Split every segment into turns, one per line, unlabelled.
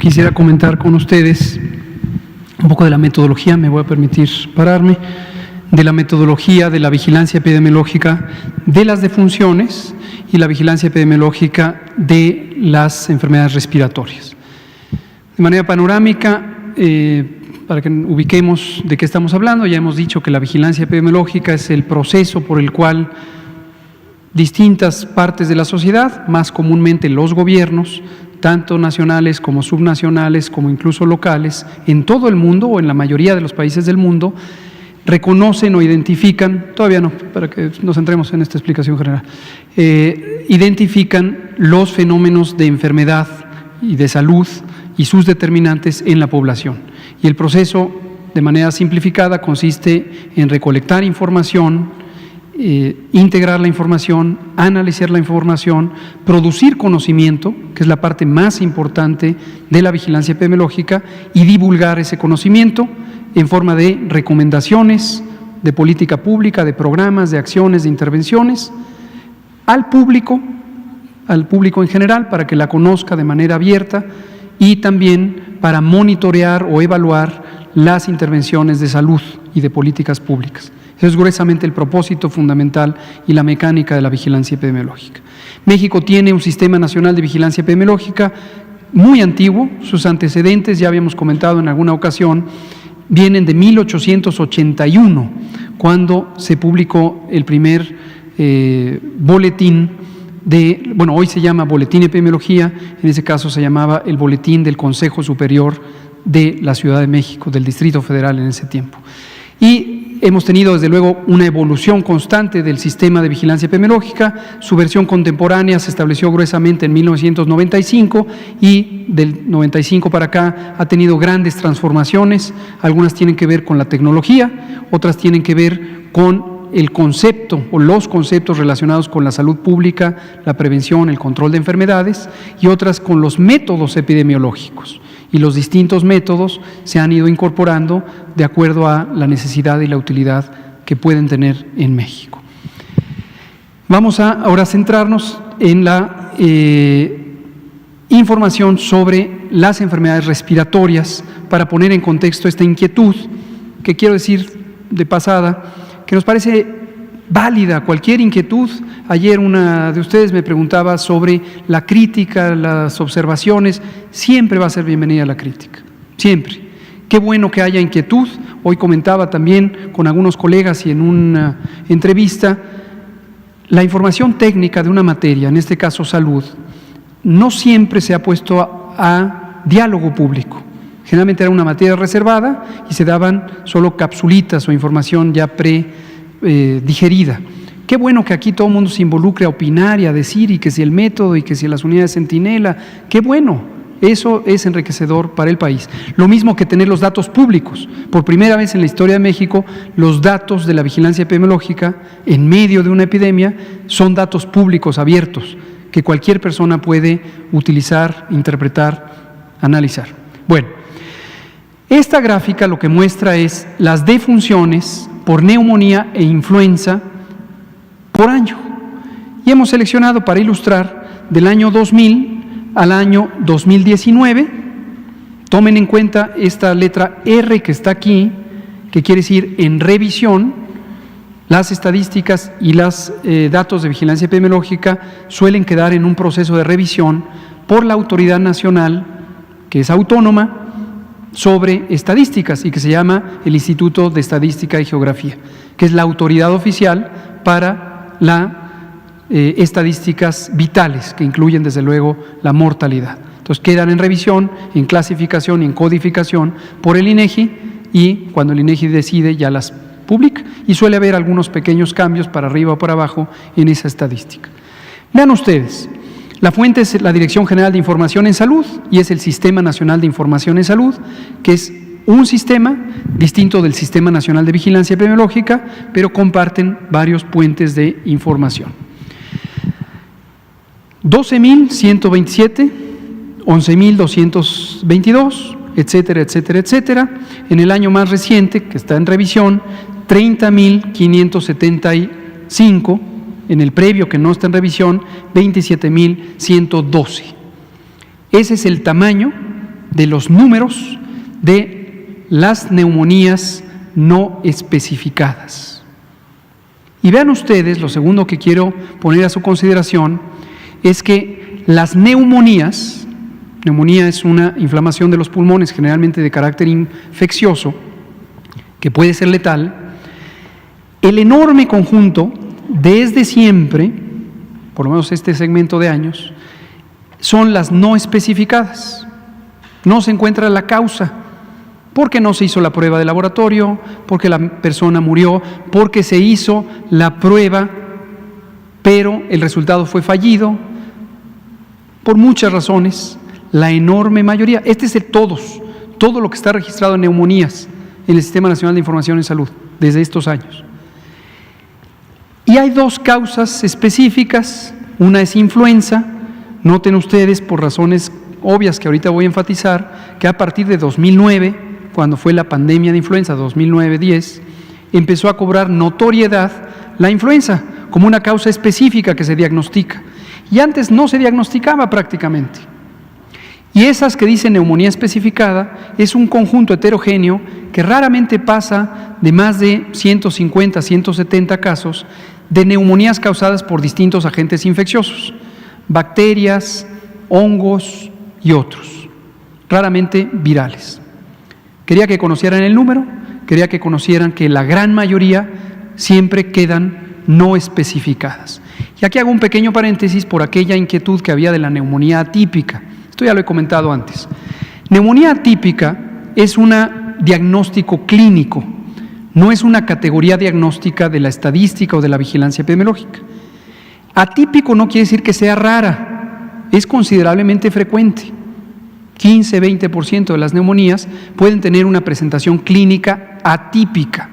Quisiera comentar con ustedes un poco de la metodología, me voy a permitir pararme, de la metodología de la vigilancia epidemiológica de las defunciones y la vigilancia epidemiológica de las enfermedades respiratorias. De manera panorámica, para que ubiquemos de qué estamos hablando, ya hemos dicho que la vigilancia epidemiológica es el proceso por el cual distintas partes de la sociedad, más comúnmente los gobiernos, tanto nacionales como subnacionales, como incluso locales, en todo el mundo o en la mayoría de los países del mundo, reconocen o identifican, todavía no, para que nos centremos en esta explicación general, identifican los fenómenos de enfermedad y de salud y sus determinantes en la población. Y el proceso, de manera simplificada, consiste en recolectar información, integrar la información, analizar la información, producir conocimiento, que es la parte más importante de la vigilancia epidemiológica, y divulgar ese conocimiento en forma de recomendaciones de política pública, de programas, de acciones, de intervenciones, al público en general, para que la conozca de manera abierta, y también para monitorear o evaluar las intervenciones de salud y de políticas públicas. Eso es gruesamente el propósito fundamental y la mecánica de la vigilancia epidemiológica. México tiene un sistema nacional de vigilancia epidemiológica muy antiguo, sus antecedentes, ya habíamos comentado en alguna ocasión, vienen de 1881, cuando se publicó el primer boletín hoy se llama Boletín de Epidemiología, en ese caso se llamaba el Boletín del Consejo Superior de la Ciudad de México, del Distrito Federal en ese tiempo. Y hemos tenido desde luego una evolución constante del sistema de vigilancia epidemiológica. Su versión contemporánea se estableció gruesamente en 1995 y del 95 para acá ha tenido grandes transformaciones. Algunas tienen que ver con la tecnología, otras tienen que ver con el concepto o los conceptos relacionados con la salud pública, la prevención, el control de enfermedades, y otras con los métodos epidemiológicos. Y los distintos métodos se han ido incorporando de acuerdo a la necesidad y la utilidad que pueden tener en México. Vamos a ahora centrarnos en la información sobre las enfermedades respiratorias para poner en contexto esta inquietud que quiero decir de pasada, que nos parece válida cualquier inquietud. Ayer una de ustedes me preguntaba sobre la crítica, las observaciones. Siempre va a ser bienvenida la crítica, siempre. Qué bueno que haya inquietud. Hoy comentaba también con algunos colegas y en una entrevista, la información técnica de una materia, en este caso salud, no siempre se ha puesto a diálogo público. Generalmente era una materia reservada y se daban solo capsulitas o información ya digerida. Qué bueno que aquí todo el mundo se involucre a opinar y a decir, y que si el método y que si las unidades centinela, qué bueno, eso es enriquecedor para el país. Lo mismo que tener los datos públicos. Por primera vez en la historia de México, los datos de la vigilancia epidemiológica en medio de una epidemia son datos públicos abiertos que cualquier persona puede utilizar, interpretar, analizar. Bueno, esta gráfica lo que muestra es las defunciones por neumonía e influenza por año. Y hemos seleccionado para ilustrar del año 2000 al año 2019. Tomen en cuenta esta letra R que está aquí, que quiere decir en revisión. Las estadísticas y los datos de vigilancia epidemiológica suelen quedar en un proceso de revisión por la autoridad nacional, que es autónoma, sobre estadísticas y que se llama el Instituto de Estadística y Geografía, que es la autoridad oficial para las estadísticas vitales, que incluyen desde luego la mortalidad. Entonces quedan en revisión, en clasificación y en codificación por el INEGI, y cuando el INEGI decide ya las publica, y suele haber algunos pequeños cambios para arriba o para abajo en esa estadística. Vean ustedes. La fuente es la Dirección General de Información en Salud y es el Sistema Nacional de Información en Salud, que es un sistema distinto del Sistema Nacional de Vigilancia Epidemiológica, pero comparten varios puentes de información. 12.127, 11.222, etcétera, etcétera, etcétera. En el año más reciente, que está en revisión, 30.575. En el previo, que no está en revisión, 27.112. Ese es el tamaño de los números de las neumonías no especificadas. Y vean ustedes, lo segundo que quiero poner a su consideración es que las neumonías, neumonía es una inflamación de los pulmones generalmente de carácter infeccioso que puede ser letal, el enorme conjunto desde siempre, por lo menos este segmento de años, son las no especificadas. No se encuentra la causa, porque no se hizo la prueba de laboratorio, porque la persona murió, porque se hizo la prueba, pero el resultado fue fallido, por muchas razones. La enorme mayoría, este es todo lo que está registrado en neumonías en el Sistema Nacional de Información en Salud desde estos años. Y hay dos causas específicas, una es influenza. Noten ustedes, por razones obvias que ahorita voy a enfatizar, que a partir de 2009, cuando fue la pandemia de influenza, 2009-10, empezó a cobrar notoriedad la influenza como una causa específica que se diagnostica. Y antes no se diagnosticaba prácticamente. Y esas que dicen neumonía especificada es un conjunto heterogéneo que raramente pasa de más de 150, 170 casos de neumonías causadas por distintos agentes infecciosos, bacterias, hongos y otros, raramente virales. Quería que conocieran el número, quería que conocieran que la gran mayoría siempre quedan no especificadas. Y aquí hago un pequeño paréntesis por aquella inquietud que había de la neumonía atípica. Esto ya lo he comentado antes. Neumonía atípica es un diagnóstico clínico, no es una categoría diagnóstica de la estadística o de la vigilancia epidemiológica. Atípico no quiere decir que sea rara, es considerablemente frecuente. 15-20% de las neumonías pueden tener una presentación clínica atípica.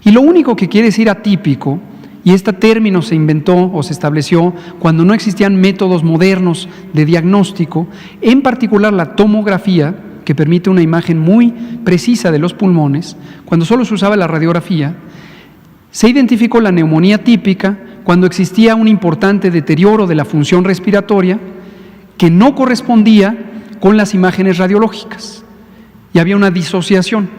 Y lo único que quiere decir atípico, y este término se inventó o se estableció cuando no existían métodos modernos de diagnóstico, en particular la tomografía, que permite una imagen muy precisa de los pulmones, cuando solo se usaba la radiografía, se identificó la neumonía típica cuando existía un importante deterioro de la función respiratoria que no correspondía con las imágenes radiológicas y había una disociación.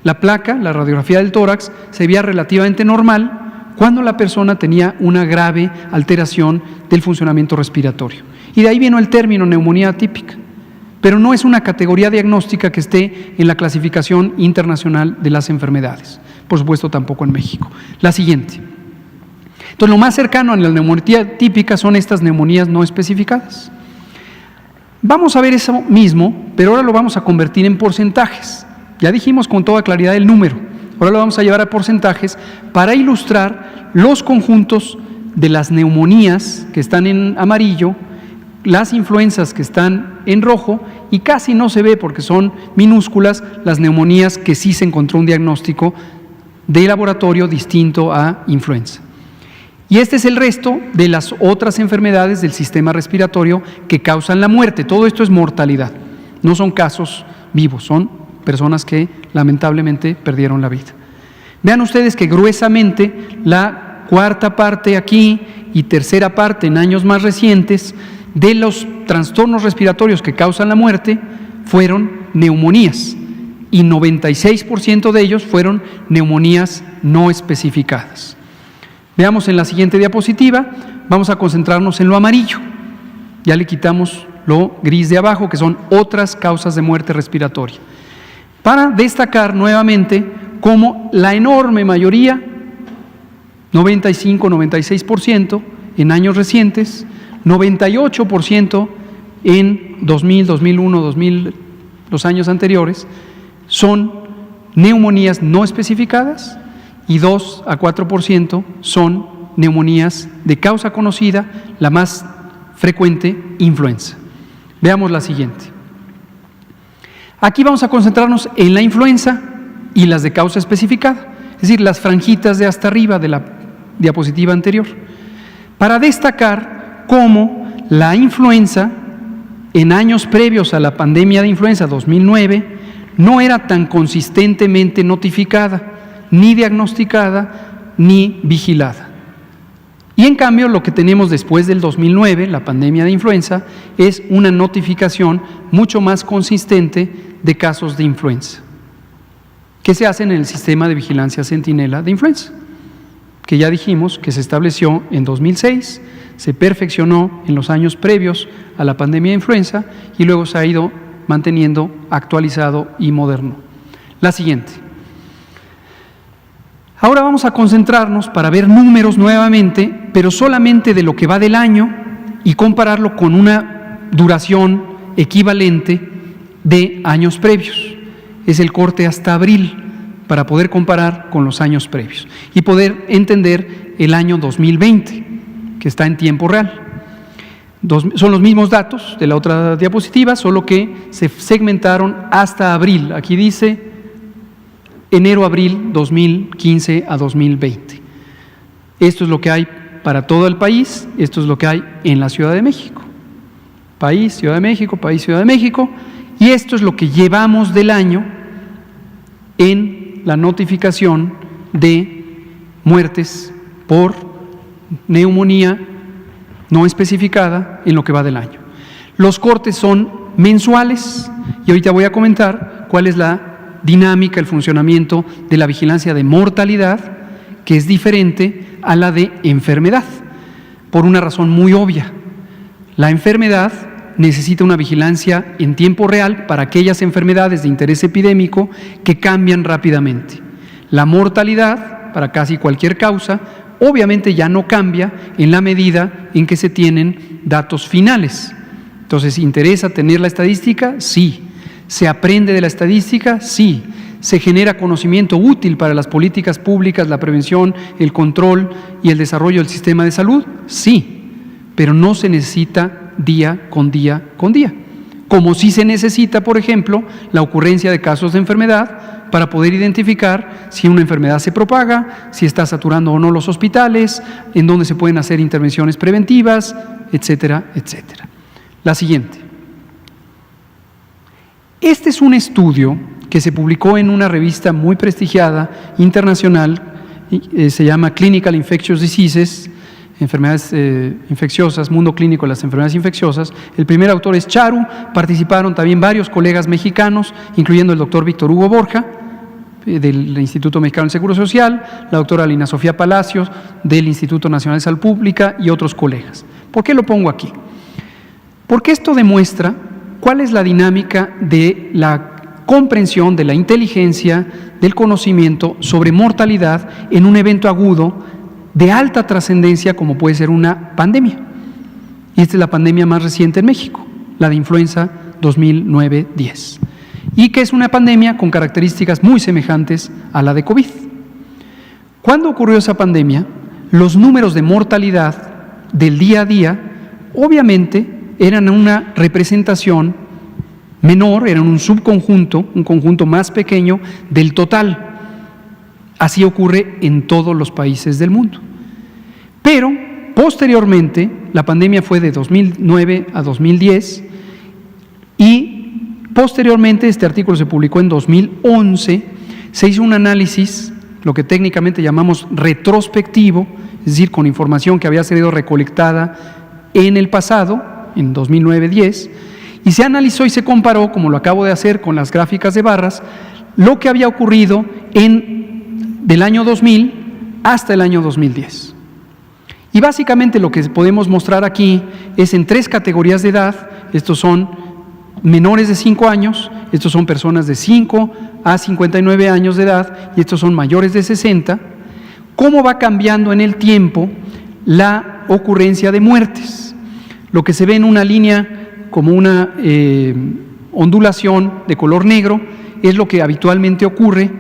La placa, la radiografía del tórax, se veía relativamente normal cuando la persona tenía una grave alteración del funcionamiento respiratorio. Y de ahí vino el término neumonía atípica, pero no es una categoría diagnóstica que esté en la clasificación internacional de las enfermedades, por supuesto tampoco en México. La siguiente. Entonces, lo más cercano a la neumonía típica son estas neumonías no especificadas. Vamos a ver eso mismo, pero ahora lo vamos a convertir en porcentajes. Ya dijimos con toda claridad el número, ahora lo vamos a llevar a porcentajes para ilustrar los conjuntos de las neumonías que están en amarillo, las influencias que están en rojo y casi no se ve porque son minúsculas las neumonías que sí se encontró un diagnóstico de laboratorio distinto a influenza. Y este es el resto de las otras enfermedades del sistema respiratorio que causan la muerte. Todo esto es mortalidad, no son casos vivos, son personas que lamentablemente perdieron la vida. Vean ustedes que gruesamente la cuarta parte aquí y tercera parte en años más recientes de los trastornos respiratorios que causan la muerte fueron neumonías y 96% de ellos fueron neumonías no especificadas. Veamos en la siguiente diapositiva, vamos a concentrarnos en lo amarillo. Ya le quitamos lo gris de abajo, que son otras causas de muerte respiratoria. Para destacar nuevamente cómo la enorme mayoría, 95-96% en años recientes, 98% en 2000, 2001, 2000, los años anteriores, son neumonías no especificadas y 2 a 4% son neumonías de causa conocida, la más frecuente, influenza. Veamos la siguiente. Aquí vamos a concentrarnos en la influenza y las de causa especificada, es decir, las franjitas de hasta arriba de la diapositiva anterior, para destacar cómo la influenza en años previos a la pandemia de influenza 2009 no era tan consistentemente notificada, ni diagnosticada, ni vigilada. Y en cambio, lo que tenemos después del 2009, la pandemia de influenza, es una notificación mucho más consistente de casos de influenza, que se hacen en el sistema de vigilancia centinela de influenza, que ya dijimos que se estableció en 2006, se perfeccionó en los años previos a la pandemia de influenza y luego se ha ido manteniendo actualizado y moderno. La siguiente. Ahora vamos a concentrarnos para ver números nuevamente, pero solamente de lo que va del año y compararlo con una duración equivalente de años previos. Es el corte hasta abril para poder comparar con los años previos y poder entender el año 2020, que está en tiempo real. Son los mismos datos de la otra diapositiva, solo que se segmentaron hasta abril. Aquí dice enero-abril 2015 a 2020. Esto es lo que hay para todo el país, esto es lo que hay en la Ciudad de México. País, Ciudad de México, país, Ciudad de México, y esto es lo que llevamos del año en la notificación de muertes por neumonía no especificada en lo que va del año. Los cortes son mensuales y ahorita voy a comentar cuál es la dinámica, el funcionamiento de la vigilancia de mortalidad, que es diferente a la de enfermedad, por una razón muy obvia. La enfermedad necesita una vigilancia en tiempo real para aquellas enfermedades de interés epidémico que cambian rápidamente. La mortalidad, para casi cualquier causa, obviamente ya no cambia en la medida en que se tienen datos finales. Entonces, ¿interesa tener la estadística? Sí. ¿Se aprende de la estadística? Sí. ¿Se genera conocimiento útil para las políticas públicas, la prevención, el control y el desarrollo del sistema de salud? Sí, pero no se necesita día con día con día. Como sí se necesita, por ejemplo, la ocurrencia de casos de enfermedad para poder identificar si una enfermedad se propaga, si está saturando o no los hospitales, en dónde se pueden hacer intervenciones preventivas, etcétera, etcétera. La siguiente. Este es un estudio que se publicó en una revista muy prestigiada, internacional, se llama Clinical Infectious Diseases, enfermedades infecciosas, mundo clínico de las enfermedades infecciosas. El primer autor es Charu, participaron también varios colegas mexicanos, incluyendo el doctor Víctor Hugo Borja, del Instituto Mexicano del Seguro Social, la doctora Lina Sofía Palacios, del Instituto Nacional de Salud Pública y otros colegas. ¿Por qué lo pongo aquí? Porque esto demuestra cuál es la dinámica de la comprensión, de la inteligencia, del conocimiento sobre mortalidad en un evento agudo de alta trascendencia como puede ser una pandemia. Y esta es la pandemia más reciente en México, la de influenza 2009-10. Y que es una pandemia con características muy semejantes a la de COVID. ¿Cuándo ocurrió esa pandemia? Los números de mortalidad del día a día, obviamente, eran una representación menor, eran un subconjunto, un conjunto más pequeño del total. Así ocurre en todos los países del mundo. Pero, posteriormente, la pandemia fue de 2009 a 2010 y posteriormente, este artículo se publicó en 2011, se hizo un análisis, lo que técnicamente llamamos retrospectivo, es decir, con información que había sido recolectada en el pasado, en 2009-10, y se analizó y se comparó, como lo acabo de hacer con las gráficas de barras, lo que había ocurrido del año 2000 hasta el año 2010. Y básicamente lo que podemos mostrar aquí es en 3 categorías de edad. Estos son menores de 5 años, estos son personas de 5 a 59 años de edad y estos son mayores de 60, cómo va cambiando en el tiempo la ocurrencia de muertes. Lo que se ve en una línea como una ondulación de color negro es lo que habitualmente ocurre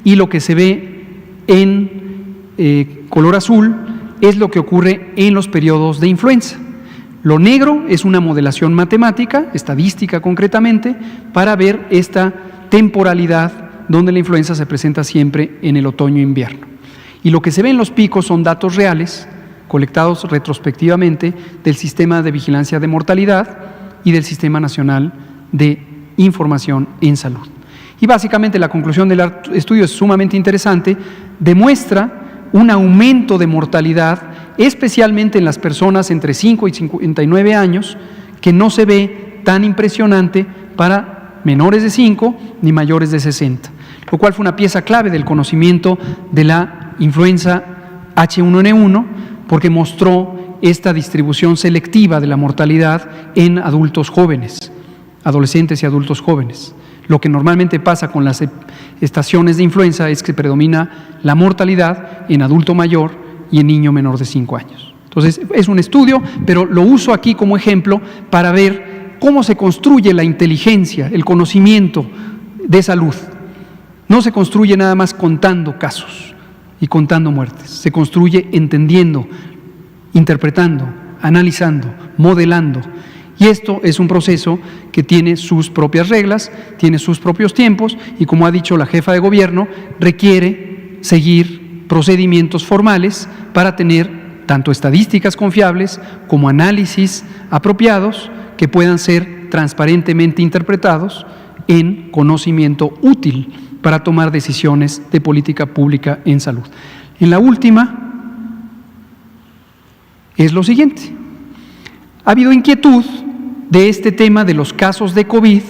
y lo que se ve en color azul es lo que ocurre en los periodos de influenza. Lo negro es una modelación matemática, estadística concretamente, para ver esta temporalidad donde la influenza se presenta siempre en el otoño-invierno. Y lo que se ve en los picos son datos reales, colectados retrospectivamente del Sistema de Vigilancia de Mortalidad y del Sistema Nacional de Información en Salud. Y básicamente la conclusión del estudio es sumamente interesante, demuestra un aumento de mortalidad especialmente en las personas entre 5 y 59 años, que no se ve tan impresionante para menores de 5 ni mayores de 60, lo cual fue una pieza clave del conocimiento de la influenza H1N1, porque mostró esta distribución selectiva de la mortalidad en adultos jóvenes, adolescentes y adultos jóvenes. Lo que normalmente pasa con las estaciones de influenza es que predomina la mortalidad en adulto mayor y en niño menor de 5 años. Entonces, es un estudio, pero lo uso aquí como ejemplo para ver cómo se construye la inteligencia, el conocimiento de salud. No se construye nada más contando casos y contando muertes, se construye entendiendo, interpretando, analizando, modelando. Y esto es un proceso que tiene sus propias reglas, tiene sus propios tiempos y, como ha dicho la jefa de gobierno, requiere seguir procedimientos formales para tener tanto estadísticas confiables como análisis apropiados que puedan ser transparentemente interpretados en conocimiento útil para tomar decisiones de política pública en salud. En la última es lo siguiente. Ha habido inquietud de este tema de los casos de COVID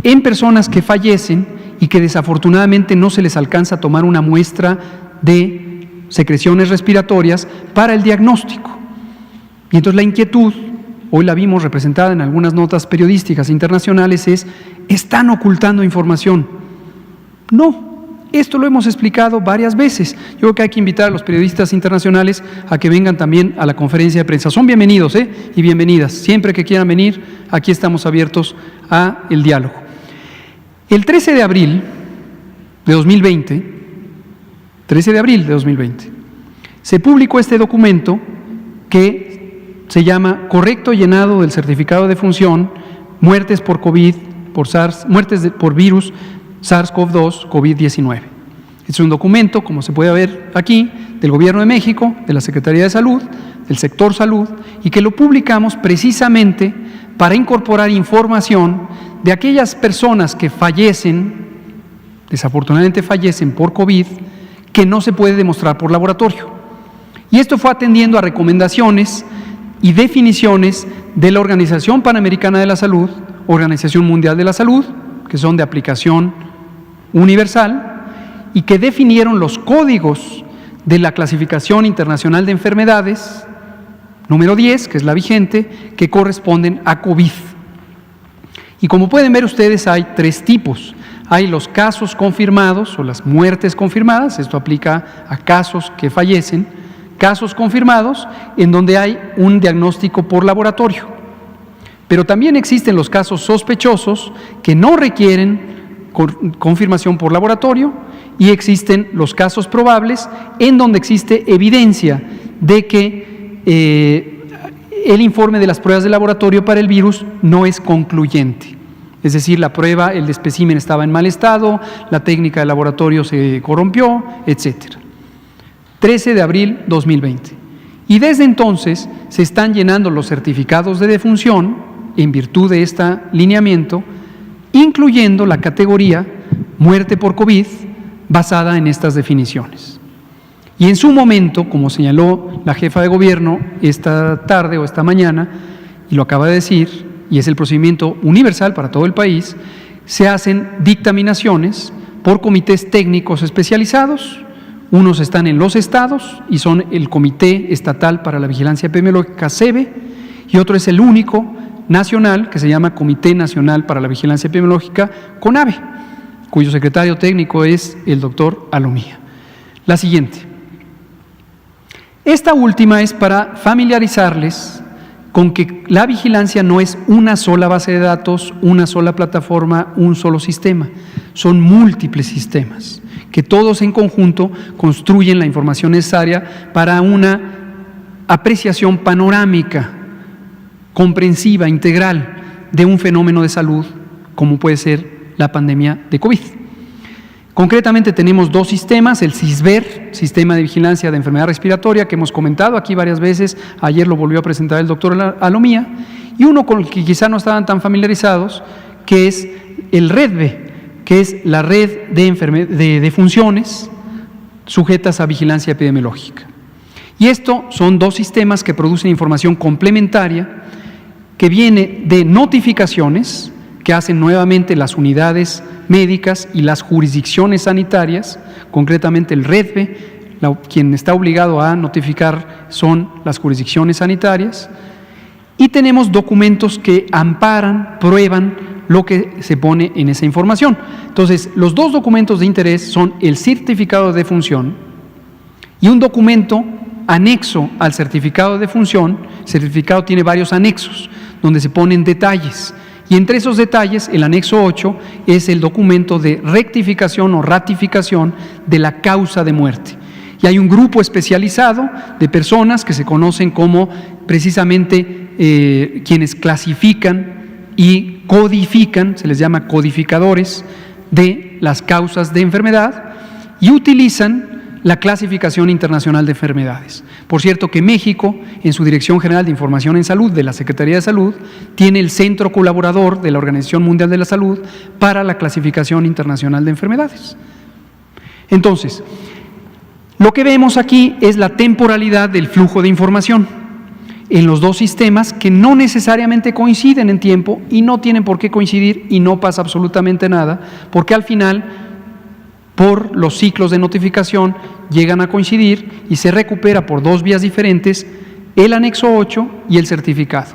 en personas que fallecen y que desafortunadamente no se les alcanza a tomar una muestra de secreciones respiratorias para el diagnóstico. Y entonces la inquietud, hoy la vimos representada en algunas notas periodísticas internacionales, es: ¿están ocultando información? No. Esto lo hemos explicado varias veces. Yo creo que hay que invitar a los periodistas internacionales a que vengan también a la conferencia de prensa. Son bienvenidos y bienvenidas. Siempre que quieran venir, aquí estamos abiertos a el diálogo. El 13 de abril de 2020, se publicó este documento que se llama Correcto llenado del certificado de defunción, muertes por COVID, muertes por virus SARS-CoV-2, COVID-19. Es un documento, como se puede ver aquí, del Gobierno de México, de la Secretaría de Salud, del sector salud, y que lo publicamos precisamente para incorporar información de aquellas personas que fallecen, desafortunadamente fallecen por COVID, que no se puede demostrar por laboratorio. Y esto fue atendiendo a recomendaciones y definiciones de la Organización Panamericana de la Salud, Organización Mundial de la Salud, que son de aplicación universal y que definieron los códigos de la Clasificación Internacional de Enfermedades, número 10, que es la vigente, que corresponden a COVID. Y como pueden ver ustedes, hay 3 tipos. Hay los casos confirmados o las muertes confirmadas, esto aplica a casos que fallecen, casos confirmados en donde hay un diagnóstico por laboratorio. Pero también existen los casos sospechosos que no requieren confirmación por laboratorio, y existen los casos probables en donde existe evidencia de que el informe de las pruebas de laboratorio para el virus no es concluyente. Es decir, la prueba, el espécimen estaba en mal estado, la técnica de laboratorio se corrompió, etc. 13 de abril 2020. Y desde entonces se están llenando los certificados de defunción en virtud de este lineamiento, incluyendo la categoría muerte por COVID basada en estas definiciones. Y en su momento, como señaló la jefa de gobierno esta tarde o esta mañana, y lo acaba de decir, y es el procedimiento universal para todo el país, se hacen dictaminaciones por comités técnicos especializados. Unos están en los estados y son el Comité Estatal para la Vigilancia Epidemiológica, CEBE, y otro es el único nacional que se llama Comité Nacional para la Vigilancia Epidemiológica, CONAVE, cuyo secretario técnico es el doctor Alomía. La siguiente. Esta última es para familiarizarles con que la vigilancia no es una sola base de datos, una sola plataforma, un solo sistema. Son múltiples sistemas que todos en conjunto construyen la información necesaria para una apreciación panorámica, comprensiva, integral de un fenómeno de salud como puede ser la pandemia de COVID. Concretamente tenemos 2 sistemas, el SISVER, Sistema de Vigilancia de Enfermedad Respiratoria, que hemos comentado aquí varias veces, ayer lo volvió a presentar el doctor Alomía, y uno con el que quizá no estaban tan familiarizados, que es el REDVE, que es la red de funciones sujetas a vigilancia epidemiológica. Y esto son dos sistemas que producen información complementaria que viene de notificaciones que hacen nuevamente las unidades médicas y las jurisdicciones sanitarias, concretamente el REDVE, quien está obligado a notificar son las jurisdicciones sanitarias, y tenemos documentos que amparan, prueban lo que se pone en esa información. Entonces, los dos documentos de interés son el certificado de defunción y un documento anexo al certificado de defunción. El certificado tiene varios anexos donde se ponen detalles, y entre esos detalles el anexo 8 es el documento de rectificación o ratificación de la causa de muerte. Y hay un grupo especializado de personas que se conocen como precisamente quienes clasifican y codifican, se les llama codificadores de las causas de enfermedad, y utilizan la clasificación internacional de enfermedades. Por cierto que México, en su Dirección General de Información en Salud de la Secretaría de Salud, tiene el centro colaborador de la Organización Mundial de la Salud para la clasificación internacional de enfermedades. Entonces, lo que vemos aquí es la temporalidad del flujo de información en los dos sistemas que no necesariamente coinciden en tiempo y no tienen por qué coincidir y no pasa absolutamente nada, porque al final, por los ciclos de notificación, llegan a coincidir y se recupera por dos vías diferentes el anexo 8 y el certificado.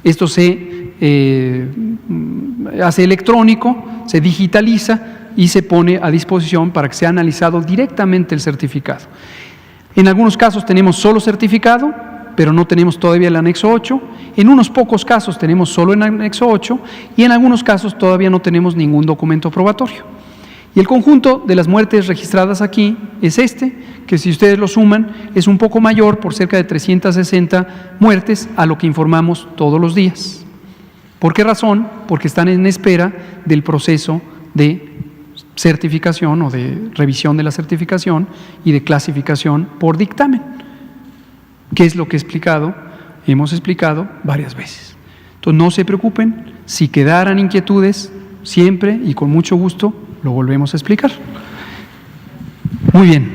Esto se hace electrónico, se digitaliza y se pone a disposición para que sea analizado directamente el certificado. En algunos casos tenemos solo certificado, pero no tenemos todavía el anexo 8. En unos pocos casos tenemos solo el anexo 8 y en algunos casos todavía no tenemos ningún documento probatorio. Y el conjunto de las muertes registradas aquí es este, que si ustedes lo suman es un poco mayor, por cerca de 360 muertes, a lo que informamos todos los días. ¿Por qué razón? Porque están en espera del proceso de certificación o de revisión de la certificación y de clasificación por dictamen, que es lo que hemos explicado varias veces. Entonces no se preocupen, si quedaran inquietudes, siempre y con mucho gusto lo volvemos a explicar. Muy bien.